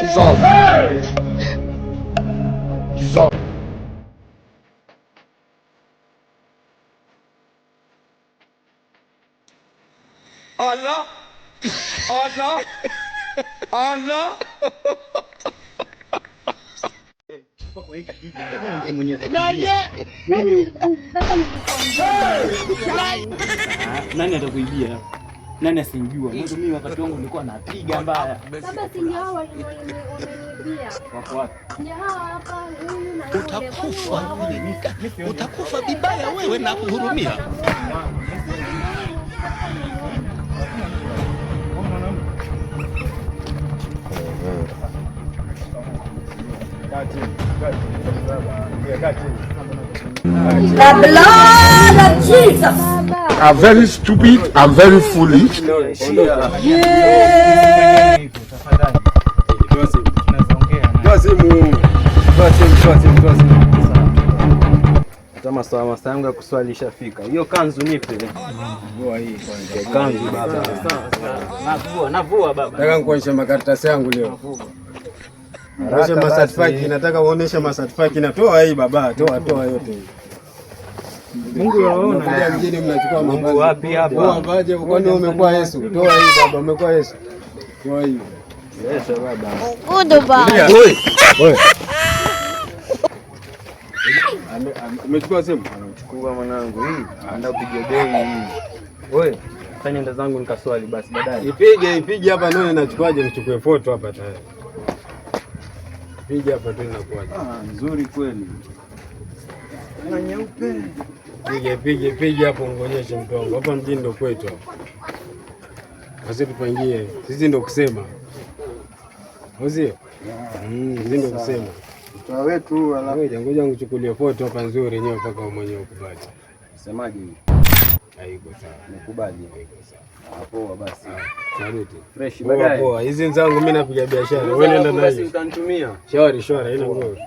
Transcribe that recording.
Dissolve. Dissolve. Allah. Allah. Allah. Nani atakuibia? Nani asinjua? Mimi wakati wangu nilikuwa napiga mbaya. Baba si ndio hao wameniibia. Wako wapi? Ni hao hapa huyu na Utakufa. Utakufa vibaya wewe na kuhurumia. The blood of Jesus. I'm very stupid. I'm very foolish. Masaa yangu ya kuswali ishafika. Hiyo kanzu nipe. Vua hii kwanza. Kanzu baba. Navua baba. Nataka nikuonyeshe makaratasi yangu leo. Uonyeshe masertifiki, nataka uonyeshe masertifiki na toa hii baba, toa yote hii. Mungu yaona. Kuja mjini mnachukua mambo wapi hapa? Toa baje, kwani umekuwa Yesu? Toa hii baba, umekuwa Yesu. Toa hii. Yesu baba. Udo ba. Wewe. Umechukua simu? Amechukua mwanangu hii. Anaenda kupiga bei hii. Wewe, fanya nda zangu nikaswali basi baadaye. Ipige hapa ndio ninachukuaje nichukue foto hapa tayari. Ipige hapa tu inakuaje. Nzuri kweli. Na nyeupe. Pige hapo ngonyeshe mtongo. Hapa mjini ndio kwetu hapa. Basi tupangie. Sisi ndio kusema. Uzio? Sisi ndio kusema. Mtoa wetu alafu ngoja nikuchukulie foto hapa nzuri yenyewe mpaka mwenyewe ukubali. Semaje hivi? Haiko sawa. Nikubali haiko sawa. Poa basi. Saluti. Fresh baadaye. Poa. Hizi nzangu mimi napiga biashara. Wewe nenda nayo. Basi utanitumia. Shwari, haina ngoro.